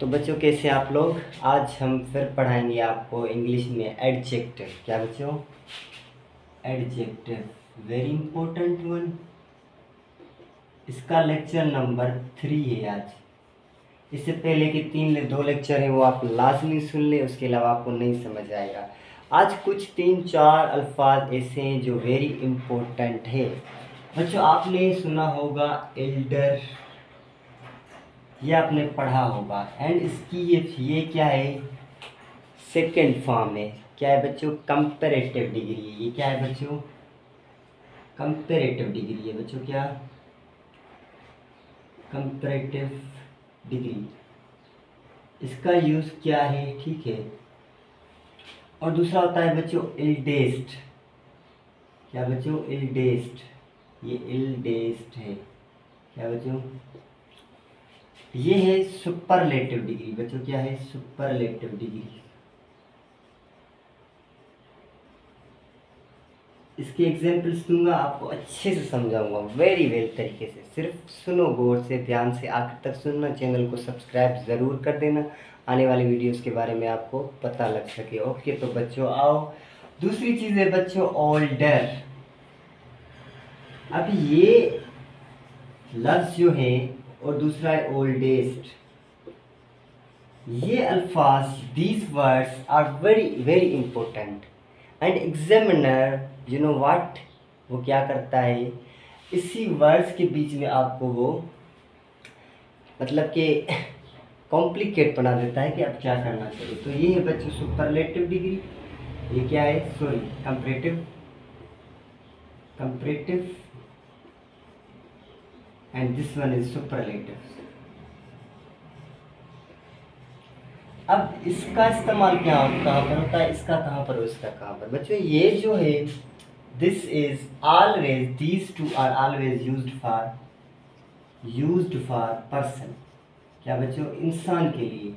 तो बच्चों कैसे आप लोग। आज हम फिर पढ़ाएंगे आपको इंग्लिश में एडजेक्टिव। क्या बच्चों? Adjective, very important one. इसका लेक्चर नंबर 3 है आज। इससे पहले के 2 लेक्चर हैं वो आप लाजमी सुन ले, उसके अलावा आपको नहीं समझ आएगा। आज कुछ 3-4 अल्फाज ऐसे हैं जो वेरी इंपॉर्टेंट है। बच्चों आपने सुना होगा एल्डर, ये आपने पढ़ा होगा। एंड इसकी ये क्या है? सेकंड फॉर्म है। क्या है बच्चों? कंपैरेटिव डिग्री है। ये क्या है बच्चों? कंपैरेटिव डिग्री है बच्चों। क्या? Comparative degree. इसका यूज़ क्या है? ठीक है। और दूसरा होता है बच्चों इल्डेस्ट। क्या बच्चों? इल्डेस्ट। ये इल्डेस्ट है। क्या बच्चों? ये है सुपरलेटिव डिग्री। बच्चों क्या है? Superlative degree. इसके एग्जाम्पल्स दूंगा, आपको अच्छे से समझाऊंगा वेरी वेल तरीके से। सिर्फ सुनो गौर से, ध्यान से आखिर तक सुनना। चैनल को सब्सक्राइब ज़रूर कर देना, आने वाली वीडियोस के बारे में आपको पता लग सके। ओके तो बच्चों आओ, दूसरी चीज़ है बच्चों ओल्डर। अब ये लफ्ज़ जो है और दूसरा है ओल्डेस्ट। ये अल्फाज, these words are very very important and examiner you know what, वो क्या करता है इसी वर्ड्स के बीच में आपको वो मतलब कि कॉम्प्लिकेट बना देता है कि अब क्या करना चाहिए। तो ये है बच्चों सुपरलेटिव डिग्री। ये क्या है? Sorry, comparative, comparative and this one is superlative. अब इसका इस्तेमाल कहाँ पर होता है? इसका कहाँ पर और इसका कहाँ पर? बच्चों ये जो है this is always, these two are always used for person. क्या बच्चों? इंसान के लिए।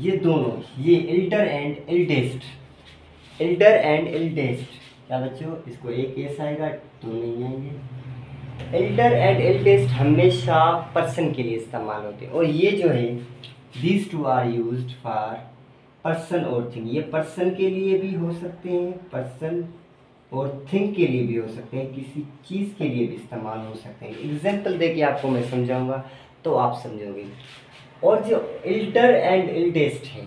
ये दोनों, ये elder and eldest, elder and eldest. क्या बच्चों? इसको एक एस आएगा तो नहीं आएंगे। एल्डर एंड एल्डेस्ट हमेशा पर्सन के लिए इस्तेमाल होते हैं। और ये जो है these two are used for person और थिंग। ये पर्सन के लिए भी हो सकते हैं, पर्सन और थिंग के लिए भी हो सकते हैं, किसी चीज़ के लिए भी इस्तेमाल हो सकते हैं। एग्जाम्पल दे के आपको मैं समझाऊंगा तो आप समझोगे। और जो एल्डर एंड एल्डेस्ट है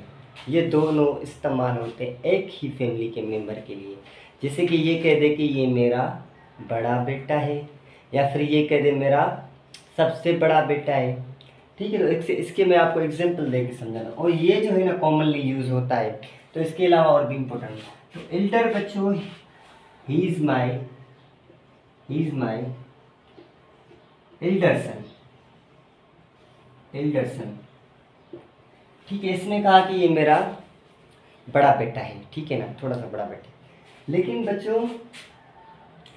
ये दोनों इस्तेमाल होते हैं एक ही फैमिली के मेंबर के लिए। जैसे कि ये कह दे कि ये मेरा बड़ा बेटा है, या फिर ये कह दे मेरा सबसे बड़ा बेटा है। ठीक है, तो इसके मैं आपको एग्जांपल दे के समझाना। और ये जो है ना कॉमनली यूज़ होता है। तो इसके अलावा और भी इम्पोर्टेंट है। तो एल्डर बच्चों, he is my elder son, elder son. ठीक है, इसने कहा कि ये मेरा बड़ा बेटा है। ठीक है ना, थोड़ा सा बड़ा बेटा। लेकिन बच्चों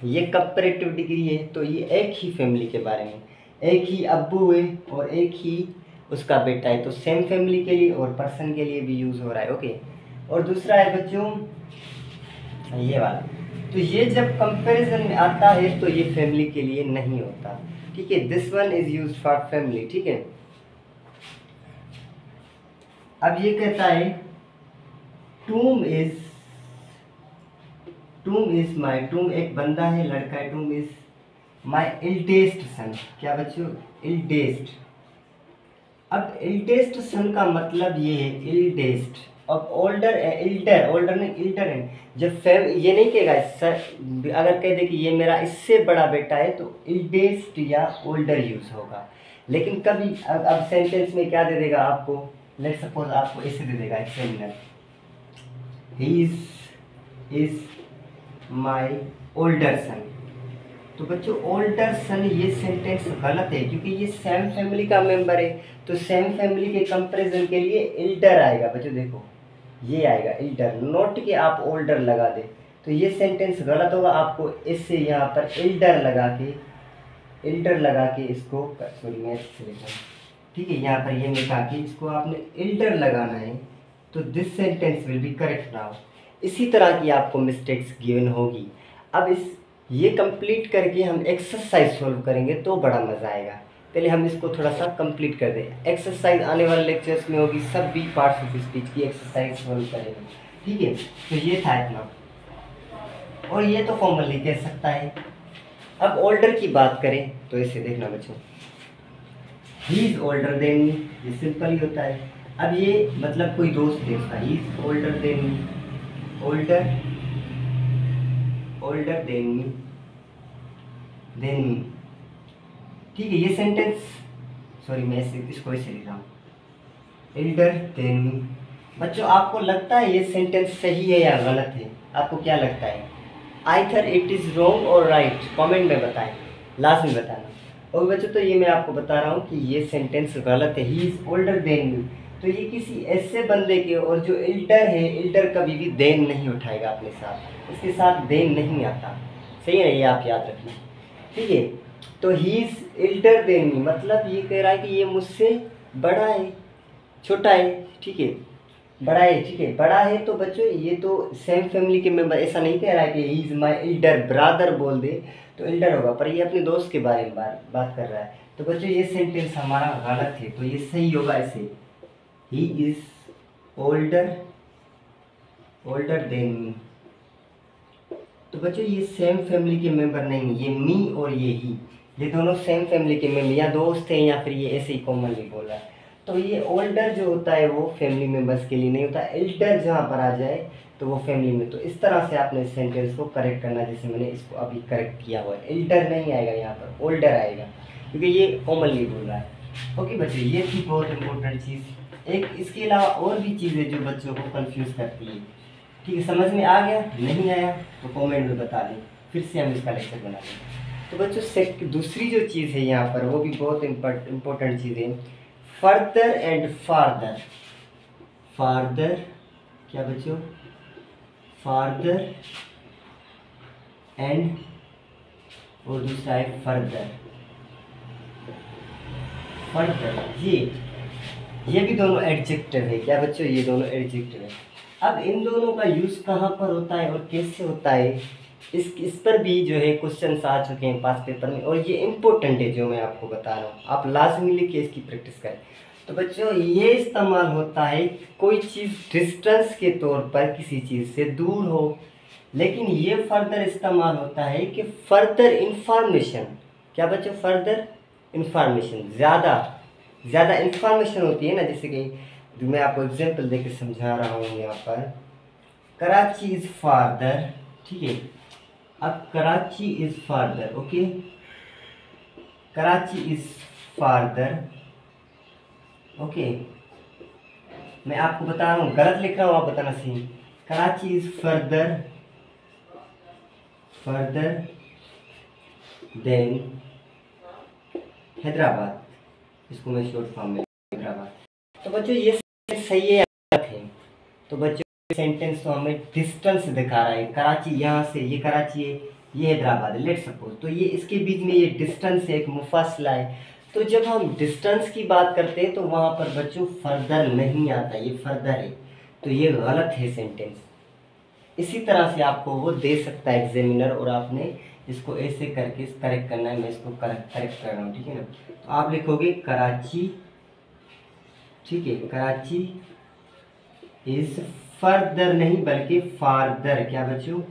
ये कंपैरेटिव डिग्री है, तो ये एक ही फैमिली के बारे में, एक ही अब्बू है और एक ही उसका बेटा है। तो सेम फैमिली के लिए और पर्सन के लिए भी यूज़ हो रहा है। ओके। और दूसरा है बच्चों ये वाला। तो ये जब कंपैरिजन में आता है तो ये फैमिली के लिए नहीं होता। ठीक है, this one is used for family. ठीक है। अब ये कहता है टूम इज माई, टूम एक बंदा है, लड़का है। टूम इज माई एल्डेस्ट सन। क्या बच्चों? एल्डेस्ट। अब एल्डेस्ट सन का मतलब ये है एल्डेस्ट। अब ओल्डर, एल्डर, ओल्डर नहीं एल्डर है। जब ये नहीं कहेगा सर, अगर कह दे कि ये मेरा इससे बड़ा बेटा है तो एल्डेस्ट या ओल्डर यूज होगा। लेकिन कभी अब सेंटेंस में क्या दे देगा आपको? लेट्स सपोज आपको ऐसे दे देगा examiner, he is my older son. तो बच्चों ओल्डर सन ये सेंटेंस गलत है, क्योंकि ये सेम फैमिली का मेंबर है। तो सेम फैमिली के कंपैरिजन के लिए एल्डर आएगा। बच्चों देखो ये आएगा एल्डर, नोट के आप ओल्डर लगा दे तो ये सेंटेंस गलत होगा। आपको इससे यहाँ पर एल्डर लगा के इसको, सॉरी मैं इससे लिखा हूँ। ठीक है, यहाँ पर ये मैं कहा कि इसको आपने एल्डर लगाना है, तो this sentence will be correct now. इसी तरह की आपको मिस्टेक्स गिवन होगी। अब ये कंप्लीट करके हम एक्सरसाइज सॉल्व करेंगे तो बड़ा मज़ा आएगा। पहले हम इसको थोड़ा सा कंप्लीट कर दें। एक्सरसाइज आने वाले लेक्चर्स में होगी, सब भी पार्ट्स ऑफ स्पीच की एक्सरसाइज सॉल्व करेंगे, ठीक है। तो ये था इतना, और ये तो कॉमनली कह सकता है। अब ओल्डर की बात करें तो इसे देखना बच्चों, he is older than me, ये सिंपल ही होता है। अब ये मतलब कोई दोस्त है उसका, he is older than me, older than me, ठीक है। ये सेंटेंस, सॉरी मैं इसको ऐसे लिख रहा हूँ, एल्डर देन मी। बच्चों आपको लगता है ये सेंटेंस सही है या गलत है? आपको क्या लगता है? आइदर इट इज़ रॉन्ग और राइट, कमेंट में बताएं, लाजमी बताना। और बच्चों तो ये मैं आपको बता रहा हूँ कि ये सेंटेंस गलत है, he is older than me. तो ये किसी ऐसे बंदे के, और जो एल्डर है, एल्डर कभी भी देन नहीं उठाएगा अपने साथ, इसके साथ देन नहीं आता, सही है, ये आप याद रखना, ठीक है। तो he is Elder than me मतलब ये कह रहा है कि ये मुझसे बड़ा है, छोटा है, ठीक है, बड़ा है, ठीक है, बड़ा है। तो बच्चों ये तो सेम फैमिली के मेंबर, ऐसा नहीं कह रहा है कि he is my elder brother बोल दे तो एल्डर होगा, पर ये अपने दोस्त के बारे में बात कर रहा है। तो बच्चों ये सेंटेंस हमारा गलत है, तो ये सही होगा ऐसे, he is older than me. तो बच्चों ये सेम फैमिली के मेंबर नहीं, ये मी और ये दोनों सेम फैमिली के मेंबर या दोस्त हैं, या फिर ये ऐसे ही कॉमनली बोल रहा है। तो ये ओल्डर जो होता है वो फैमिली मेंबर्स के लिए नहीं होता, एल्डर जहाँ पर आ जाए तो वो फैमिली में। तो इस तरह से आपने इस सेंटेंस को करेक्ट करना, जैसे मैंने इसको अभी करेक्ट किया हुआ है, एल्डर नहीं आएगा यहाँ पर, ओल्डर आएगा, क्योंकि ये कॉमनली बोल रहा है। ओके बच्चों, ये थी बहुत इंपॉर्टेंट चीज़। एक इसके अलावा और भी चीज़ें जो बच्चों को कन्फ्यूज़ करती है, ठीक है। समझ में आ गया? नहीं आया तो कमेंट में बता दें, फिर से हम इसका लेक्चर बना दें। तो बच्चों दूसरी जो चीज़ है यहाँ पर, वो भी बहुत इम्पोर्टेंट चीज़ है, फर्दर एंड फार्दर। फार्दर क्या बच्चों? फार्दर एंड, और दूसरा है फर्दर। फर्दर ये भी दोनों एडजेक्टिव है, क्या बच्चों? ये दोनों एडजेक्टिव है। अब इन दोनों का यूज़ कहाँ पर होता है और कैसे होता है, इस पर भी जो है क्वेश्चंस आ चुके हैं पास पेपर में, और ये इम्पोर्टेंट है जो मैं आपको बता रहा हूँ, आप लाजमी लिखिए, इसकी प्रैक्टिस करें। तो बच्चों ये इस्तेमाल होता है कोई चीज़ डिस्टेंस के तौर पर किसी चीज़ से दूर हो, लेकिन ये फर्दर इस्तेमाल होता है कि फर्दर इंफॉर्मेशन, क्या बच्चों? फर्दर इंफॉर्मेशन, ज़्यादा इंफॉर्मेशन होती है ना, जैसे कि जो मैं आपको एग्जांपल देकर समझा रहा हूँ यहाँ पर, कराची इज़ फार्दर, ठीक है। अब Karachi is farther, okay, Karachi is farther, okay. मैं आपको बता रहा हूँ, गलत लिख रहा हूँ, आप बताना सही। Karachi is further than Hyderabad, इसको मैं शॉर्ट फॉर्म में हैदराबाद। तो बच्चों ये सही है या गलत है? तो बच्चों सेंटेंस तो हमें डिस्टेंस दिखा रहा है, कराची यहाँ से, ये कराची है, ये हैदराबाद है, लेट सपोज। तो ये इसके बीच में ये डिस्टेंस है, एक मुफासला है। तो जब हम डिस्टेंस की बात करते हैं तो वहाँ पर बच्चों फर्दर नहीं आता, ये फर्दर है, तो ये गलत है सेंटेंस। इसी तरह से आपको वो दे सकता है एग्जामिनर, और आपने इसको ऐसे करके करेक्ट करना है। मैं इसको करेक्ट कर रहा हूँ, ठीक है ना। तो आप लिखोगे कराची, ठीक है, कराची इज फर्दर नहीं बल्कि फार्दर, क्या बच्चों?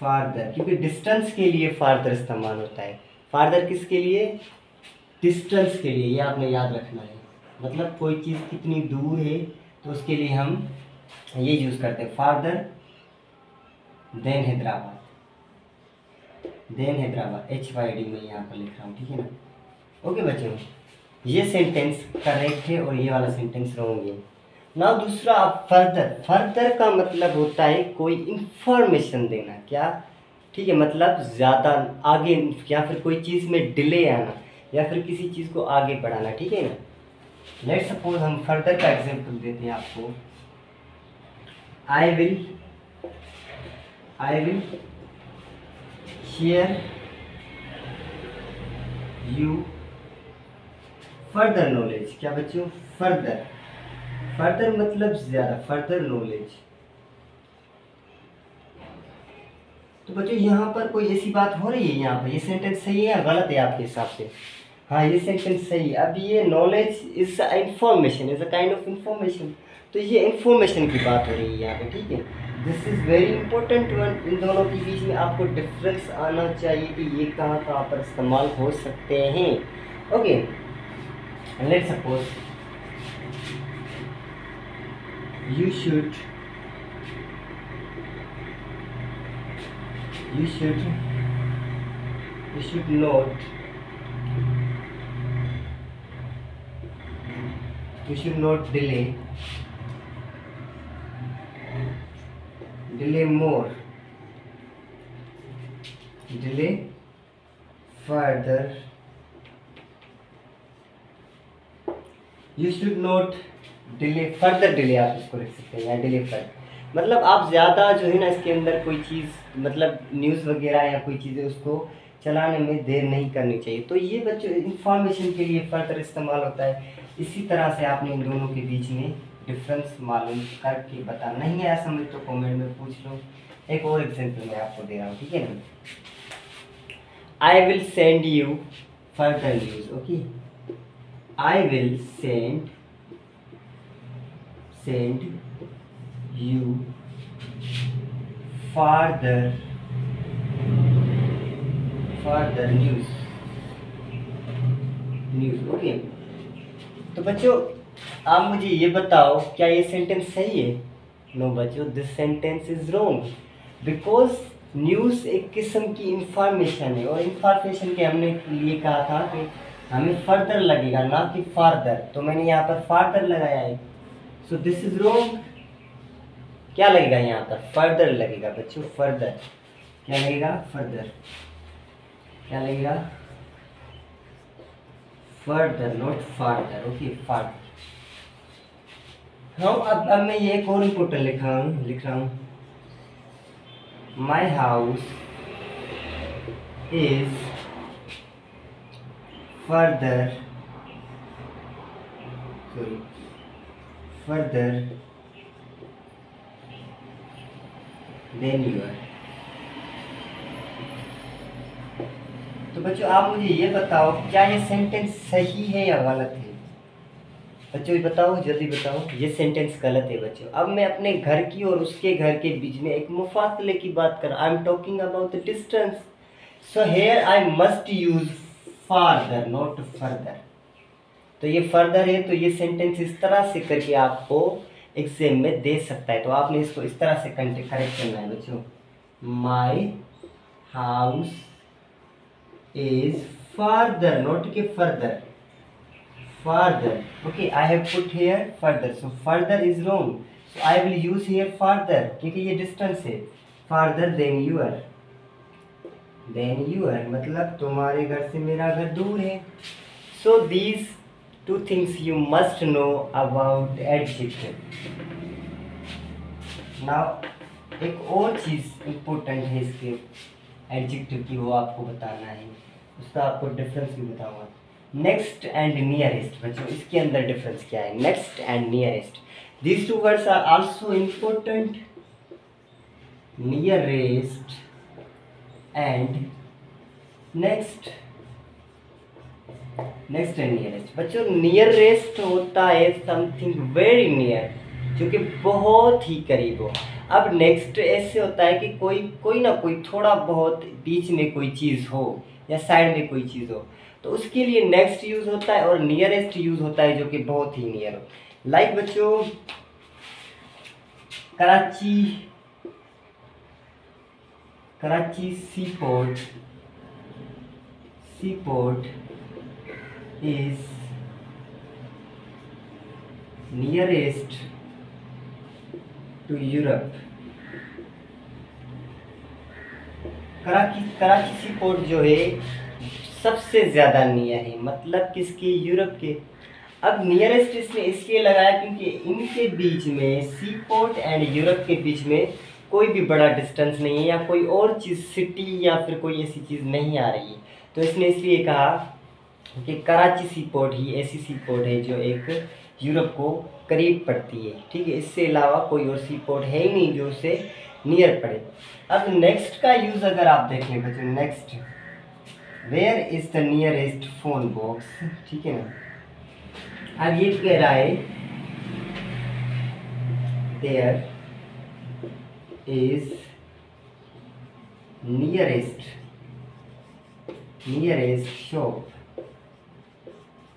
फार्दर, क्योंकि डिस्टेंस के लिए फार्दर इस्तेमाल होता है। फार्दर किसके लिए? डिस्टेंस के लिए, ये आपने याद रखना है। मतलब कोई चीज़ कितनी दूर है तो उसके लिए हम ये यूज़ करते हैं, फार्दर देन हैदराबाद, HYD में यहाँ पर लिख रहा हूँ, ठीक है ना। ओके बच्चों, ये सेंटेंस करेक्ट है और ये वाला सेंटेंस रॉन्ग है। ना दूसरा, आप फर्दर का मतलब होता है कोई इंफॉर्मेशन देना, क्या? ठीक है, मतलब ज़्यादा आगे, या फिर कोई चीज़ में डिले आना, या फिर किसी चीज़ को आगे बढ़ाना, ठीक है ना। लेट सपोज हम फर्दर का एग्जांपल देते हैं आपको। I will share you further knowledge, क्या बच्चों? फर्दर मतलब ज़्यादा, फर्दर नॉलेज। तो बच्चों यहाँ पर कोई ऐसी बात हो रही है, यहाँ पर ये सेंटेंस सही है या गलत है आपके हिसाब से? हाँ ये सेंटेंस सही है। अब ये knowledge is information, is a kind of information, तो ये इंफॉर्मेशन की बात हो रही है यहाँ पे, ठीक है। This is very important one, इन दोनों के बीच में आपको डिफरेंस आना चाहिए कि ये कहाँ कहाँ पर इस्तेमाल हो सकते हैं। Okay, let's suppose you should you should you should not you should not delay more, delay further, you should not delay further, delay आप इसको लिख सकते हैं या delay further, मतलब आप ज़्यादा जो है ना इसके अंदर कोई चीज़ मतलब न्यूज़ वगैरह या कोई चीज़ें उसको चलाने में देर नहीं करनी चाहिए। तो ये बच्चों इंफॉर्मेशन के लिए फर्दर इस्तेमाल होता है। इसी तरह से आपने इन दोनों के बीच में डिफरेंस मालूम करके बता, नहीं है समझ तो कमेंट में पूछ लो। एक और एग्जांपल मैं आपको दे रहा हूँ, ठीक है ना। I will send you further news, okay, I will send you further news, okay. तो बच्चों आप मुझे ये बताओ क्या ये सेंटेंस सही है? नो बच्चों, this sentence is wrong, because news एक किस्म की इंफॉर्मेशन है और इंफॉर्मेशन के हमने लिए कहा था कि हमें फर्दर लगेगा ना कि फार्दर, तो मैंने यहाँ पर फार्दर लगाया है, सो दिस इज रॉन्ग। क्या लगेगा यहाँ पर? फर्दर लगेगा बच्चों, फर्दर। क्या लगेगा? फर्दर। क्या लगेगा? Further, not farther, okay, farther. हाँ, अब मैं ये एक और इम्पोर्टेंट लिख रहा हूँ, my house is further than your. तो बच्चों आप मुझे ये बताओ क्या ये सेंटेंस सही है या गलत है? बच्चों ये बताओ, जल्दी बताओ, ये सेंटेंस गलत है बच्चों। अब मैं अपने घर की और उसके घर के बीच में एक मुफासले की बात कर, I am talking about the distance, so here I must use farther not further. तो ये फर्दर है, तो ये सेंटेंस इस तरह से करके आपको एग्जाम में दे सकता है, तो आपने इसको इस तरह से करेक्ट करना है बच्चों। My house is farther, not के further, farther, okay. I have put here further, so further is wrong, so I will use here farther, क्योंकि ये डिस्टेंस है। फार्दर देन यूअर, मतलब तुम्हारे घर से मेरा घर दूर है। So these two things you must know about adjective. Now एक और चीज़ इम्पोर्टेंट है इसके एडजेक्टिव की, वो आपको बताना है, उसका आपको डिफरेंस भी बताऊंगा। नेक्स्ट एंड नियरेस्ट, बच्चों इसके अंदर डिफरेंस क्या है? Next and nearest, these two words are also important. Nearest and next and nearest. बच्चों नियरेस्ट होता है समथिंग वेरी नियर, जो कि बहुत ही करीब हो। अब नेक्स्ट ऐसे होता है कि कोई ना कोई थोड़ा बहुत बीच में कोई चीज़ हो या साइड में कोई चीज़ हो, तो उसके लिए नेक्स्ट यूज़ होता है, और नियरेस्ट यूज़ होता है जो कि बहुत ही नियर हो। लाइक बच्चों Karachi sea port is nearest to Europe। Karachi sea port जो है सबसे ज़्यादा नियर है, मतलब किसके? यूरोप के। अब नियरेस्ट इसने इसलिए लगाया क्योंकि इनके बीच में, सी पोर्ट एंड यूरोप के बीच में कोई भी बड़ा डिस्टेंस नहीं है, या कोई और चीज़ सिटी या फिर कोई ऐसी चीज़ नहीं आ रही है, तो इसने इसलिए कहा कि कराची सी पोर्ट ही ऐसी सी पोर्ट है जो एक यूरोप को करीब पड़ती है, ठीक है। इससे अलावा कोई और सी पोर्ट है ही नहीं जो उसे नियर पड़े। अब नेक्स्ट का यूज़ अगर आप देख लें बच्चों, where is the nearest phone box, ठीक है ना। अब ये कह रहा है देयर इज नियरेस्ट शॉप।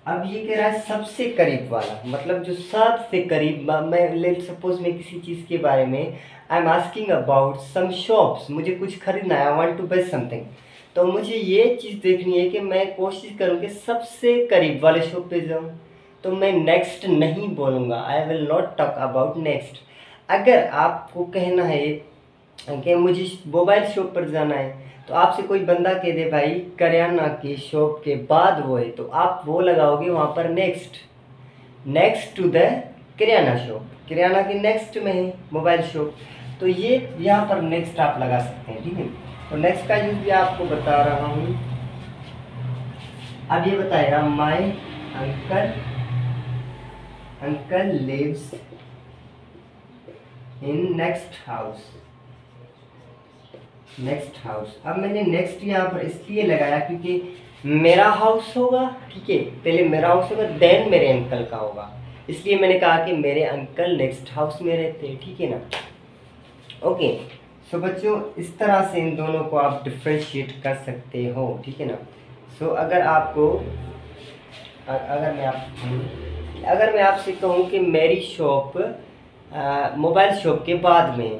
अब ये कह रहा है सबसे करीब वाला, मतलब जो सबसे करीब, मैं लेट सपोज मैं किसी चीज़ के बारे में I am asking about some shops, मुझे कुछ खरीदना है, I want to buy something, तो मुझे ये चीज़ देखनी है कि मैं कोशिश करूँ कि सबसे करीब वाले शॉप पे जाऊँ। तो मैं नेक्स्ट नहीं बोलूँगा, I will not talk about next. अगर आपको कहना है कि मुझे मोबाइल शॉप पर जाना है, तो आपसे कोई बंदा कह दे भाई करियाना की शॉप के बाद वो है, तो आप वो लगाओगे वहाँ पर next to the kirana shop, kirana के नेक्स्ट में है मोबाइल शॉप, तो ये यहाँ पर नेक्स्ट आप लगा सकते हैं, ठीक है। तो नेक्स्ट का यूज भी आपको बता रहा हूँ। अब ये बताएगा my uncle lives in next house. अब मैंने नेक्स्ट यहाँ पर इसलिए लगाया क्योंकि मेरा हाउस होगा, ठीक है, पहले मेरा हाउस होगा देन मेरे अंकल का होगा, इसलिए मैंने कहा कि मेरे अंकल नेक्स्ट हाउस में रहते हैं, ठीक है ना। ओके, सो बच्चों इस तरह से इन दोनों को आप डिफ्रेंशिएट कर सकते हो, ठीक है ना। सो अगर मैं आपसे कहूँ कि मेरी शॉप मोबाइल शॉप के बाद में,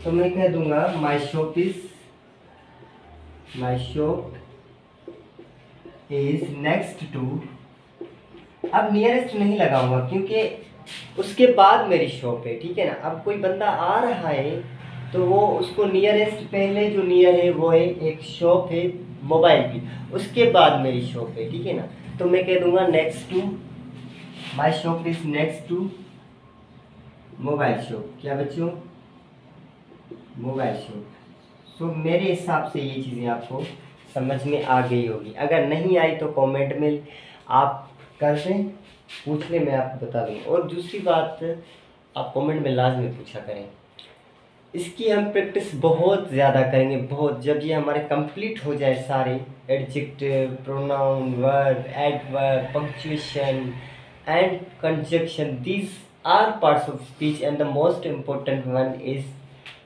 तो मैं कह दूंगा my shop is next to. अब नियरेस्ट नहीं लगाऊंगा क्योंकि उसके बाद मेरी शॉप है, ठीक है ना। अब कोई बंदा आ रहा है तो वो उसको नियरेस्ट, पहले जो नियर है वो है एक शॉप है मोबाइल की, उसके बाद मेरी शॉप है, ठीक है ना। तो मैं कह दूंगा next to, my shop is next to mobile shop. क्या बच्चों? Mobile shop. सो मेरे हिसाब से ये चीज़ें आपको समझ में आ गई होगी, अगर नहीं आई तो कमेंट में आप कर दें, पूछ लें, मैं आपको बता दूँ। और दूसरी बात, आप कमेंट में लाजमी पूछा करें, इसकी हम प्रैक्टिस बहुत ज़्यादा करेंगे, बहुत। जब ये हमारे कंप्लीट हो जाए सारे adjective, pronoun, verb, adverb, punctuation and conjunction, these are parts of speech and the most important one is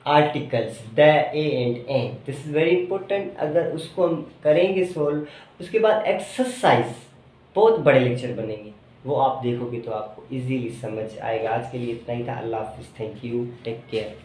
articles, the, a and an, this is very important. अगर उसको हम करेंगे सोल्व, उसके बाद एक्सरसाइज, बहुत बड़े लेक्चर बनेंगे, वो आप देखोगे तो आपको इजीली समझ आएगा। आज के लिए इतना ही था। अल्लाह हाफिज़, थैंक यू, टेक केयर।